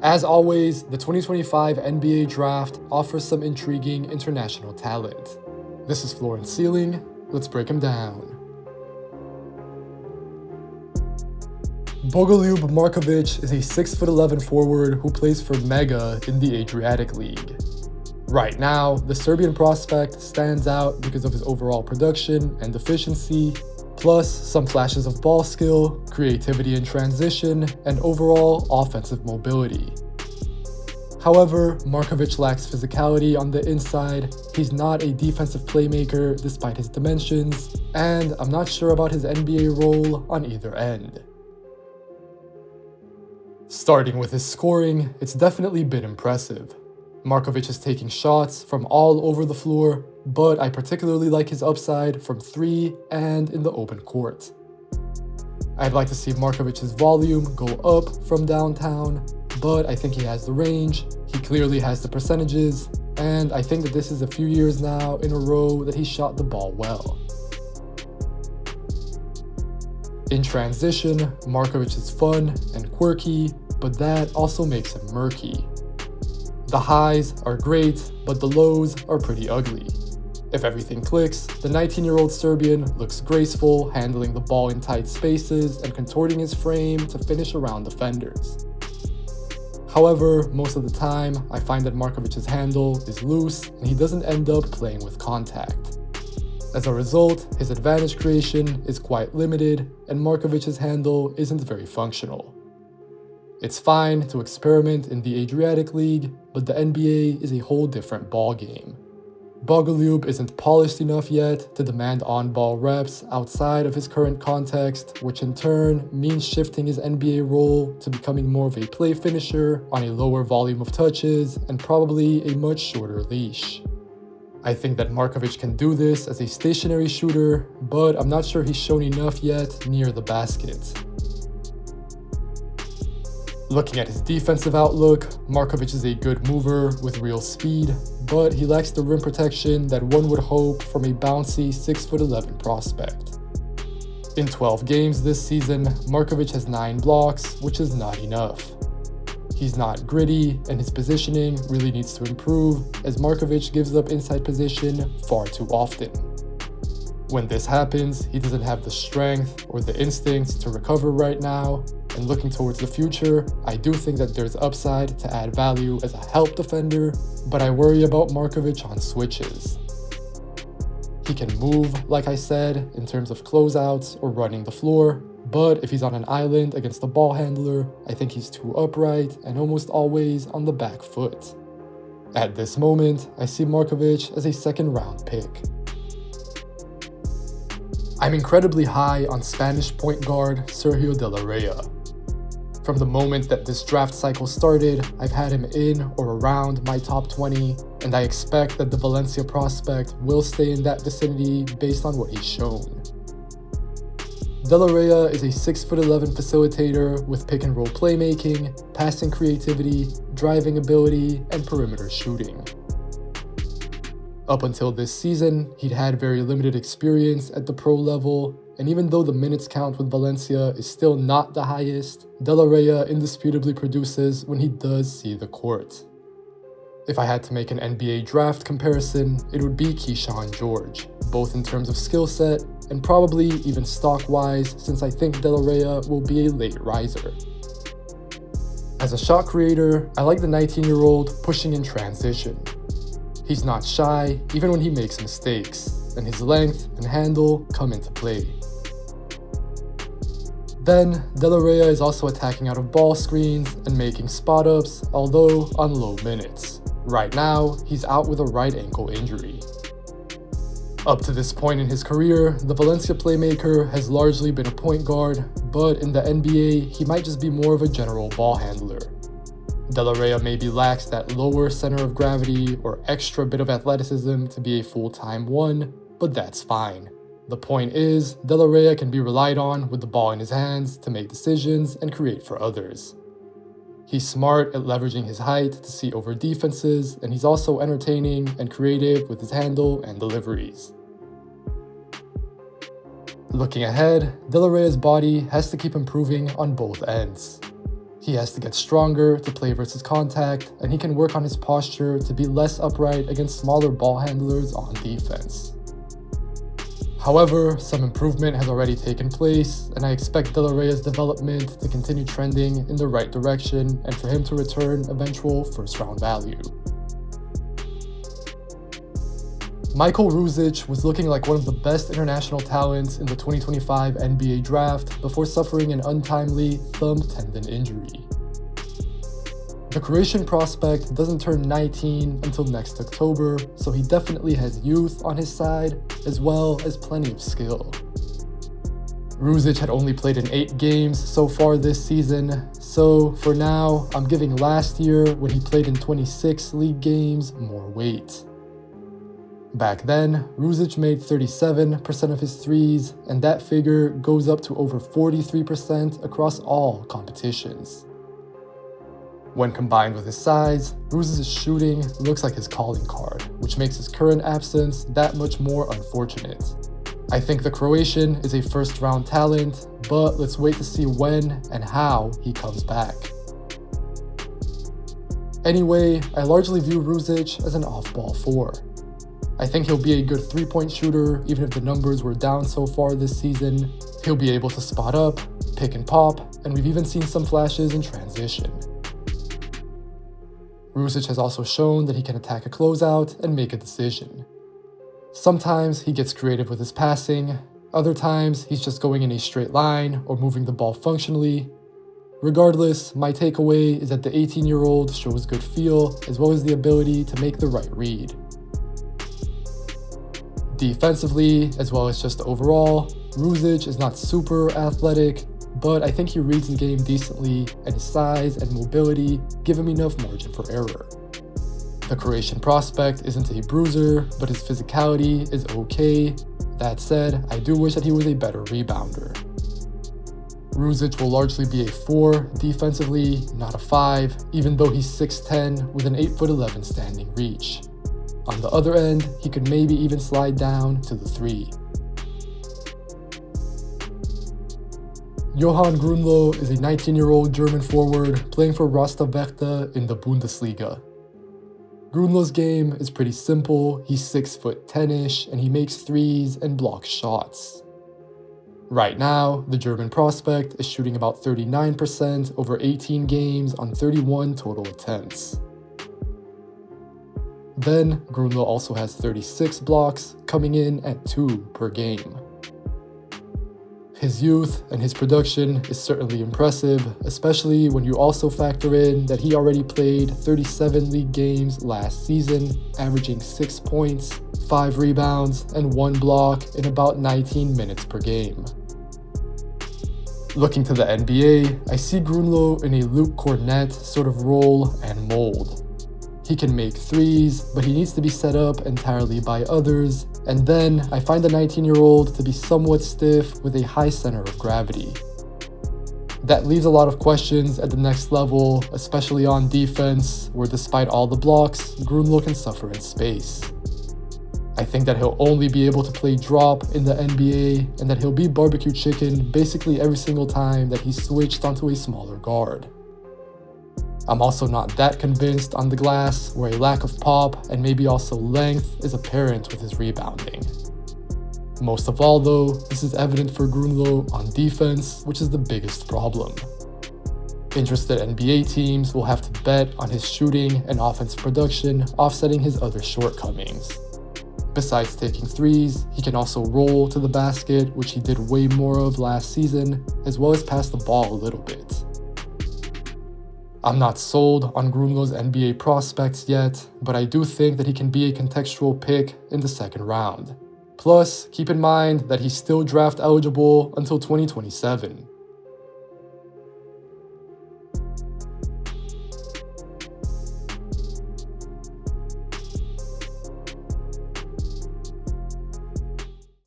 As always, the 2025 NBA Draft offers some intriguing international talent. This is Floor and Ceiling. Let's break them down. BOGOLJUB Markovic is a 6'11" forward who plays for Mega in the Adriatic League. Right now, the Serbian prospect stands out because of his overall production and efficiency, plus some flashes of ball skill, creativity in transition, and overall offensive mobility. However, Markovic lacks physicality on the inside, he's not a defensive playmaker despite his dimensions, and I'm not sure about his NBA role on either end. Starting with his scoring, it's definitely been impressive. Markovic is taking shots from all over the floor, but I particularly like his upside from 3 and in the open court. I'd like to see Markovic's volume go up from downtown, but I think he has the range, he clearly has the percentages, and I think that this is a few years now in a row that he shot the ball well. In transition, Markovic is fun and quirky, but that also makes him murky. The highs are great, but the lows are pretty ugly. If everything clicks, the 19-year-old Serbian looks graceful, handling the ball in tight spaces and contorting his frame to finish around defenders. However, most of the time, I find that Markovic's handle is loose and he doesn't end up playing with contact. As a result, his advantage creation is quite limited and Markovic's handle isn't very functional. It's fine to experiment in the Adriatic League, but the NBA is a whole different ballgame. BOGOLJUB isn't polished enough yet to demand on-ball reps outside of his current context, which in turn means shifting his NBA role to becoming more of a play finisher on a lower volume of touches and probably a much shorter leash. I think that Markovic can do this as a stationary shooter, but I'm not sure he's shown enough yet near the basket. Looking at his defensive outlook, Markovic is a good mover with real speed, but he lacks the rim protection that one would hope from a bouncy 6'11" prospect. In 12 games this season, Markovic has 9 blocks, which is not enough. He's not gritty, and his positioning really needs to improve, as Markovic gives up inside position far too often. When this happens, he doesn't have the strength or the instincts to recover right now, and looking towards the future, I do think that there's upside to add value as a help defender, but I worry about Markovic on switches. He can move, like I said, in terms of closeouts or running the floor, but if he's on an island against a ball handler, I think he's too upright and almost always on the back foot. At this moment, I see Markovic as a second-round pick. I'm incredibly high on Spanish point guard Sergio de Larrea. From the moment that this draft cycle started, I've had him in or around my top 20, and I expect that the Valencia prospect will stay in that vicinity based on what he's shown. De Larrea is a 6'11" facilitator with pick-and-roll playmaking, passing creativity, driving ability, and perimeter shooting. Up until this season, he'd had very limited experience at the pro level, and even though the minutes count with Valencia is still not the highest, De Larrea indisputably produces when he does see the court. If I had to make an NBA draft comparison, it would be Keyshawn George, both in terms of skill set and probably even stock-wise, since I think De Larrea will be a late riser. As a shot creator, I like the 19-year-old pushing in transition. He's not shy, even when he makes mistakes, and his length and handle come into play. Then, De Larrea is also attacking out of ball screens and making spot-ups, although on low minutes. Right now, he's out with a right ankle injury. Up to this point in his career, the Valencia playmaker has largely been a point guard, but in the NBA, he might just be more of a general ball handler. De Larrea maybe lacks that lower center of gravity or extra bit of athleticism to be a full-time one, but that's fine. The point is, De Larrea can be relied on with the ball in his hands to make decisions and create for others. He's smart at leveraging his height to see over defenses, and he's also entertaining and creative with his handle and deliveries. Looking ahead, De Larrea's body has to keep improving on both ends. He has to get stronger to play versus contact, and he can work on his posture to be less upright against smaller ball handlers on defense. However, some improvement has already taken place, and I expect Larrea's development to continue trending in the right direction and for him to return eventual first-round value. Michael Ruzic was looking like one of the best international talents in the 2025 NBA draft before suffering an untimely thumb tendon injury. The Croatian prospect doesn't turn 19 until next October, so he definitely has youth on his side, as well as plenty of skill. Ruzic had only played in 8 games so far this season, so for now, I'm giving last year, when he played in 26 league games, more weight. Back then, Ruzic made 37% of his threes, and that figure goes up to over 43% across all competitions. When combined with his size, Ruzic's shooting looks like his calling card, which makes his current absence that much more unfortunate. I think the Croatian is a first-round talent, but let's wait to see when and how he comes back. Anyway, I largely view Ruzic as an off-ball 4. I think he'll be a good 3-point shooter even if the numbers were down so far this season. He'll be able to spot up, pick and pop, and we've even seen some flashes in transition. Ruzic has also shown that he can attack a closeout and make a decision. Sometimes he gets creative with his passing, other times he's just going in a straight line or moving the ball functionally. Regardless, my takeaway is that the 18-year-old shows good feel as well as the ability to make the right read. Defensively, as well as just overall, Ruzic is not super athletic, but I think he reads the game decently, and his size and mobility give him enough margin for error. The Croatian prospect isn't a bruiser, but his physicality is okay. That said, I do wish that he was a better rebounder. Ruzic will largely be a 4 defensively, not a 5, even though he's 6'10 with an 8'11 standing reach. On the other end, he could maybe even slide down to the 3. Johann Grunloh is a 19-year-old German forward playing for Rostock in the Bundesliga. Grunloh's game is pretty simple. He's 6'10-ish and he makes threes and blocks shots. Right now, the German prospect is shooting about 39% over 18 games on 31 total attempts. Then, Grunloh also has 36 blocks, coming in at 2 per game. His youth and his production is certainly impressive, especially when you also factor in that he already played 37 league games last season, averaging 6 points, 5 rebounds, and 1 block in about 19 minutes per game. Looking to the NBA, I see Grunloh in a Luke Cornett sort of role and mold. He can make threes, but he needs to be set up entirely by others, and then I find the 19-year-old to be somewhat stiff with a high center of gravity. That leaves a lot of questions at the next level, especially on defense, where despite all the blocks, Grunloh can suffer in space. I think that he'll only be able to play drop in the NBA, and that he'll be barbecue chicken basically every single time that he's switched onto a smaller guard. I'm also not that convinced on the glass, where a lack of pop and maybe also length is apparent with his rebounding. Most of all though, this is evident for Grunloh on defense, which is the biggest problem. Interested NBA teams will have to bet on his shooting and offense production offsetting his other shortcomings. Besides taking threes, he can also roll to the basket, which he did way more of last season, as well as pass the ball a little bit. I'm not sold on Grunloh's NBA prospects yet, but I do think that he can be a contextual pick in the second round. Plus, keep in mind that he's still draft eligible until 2027.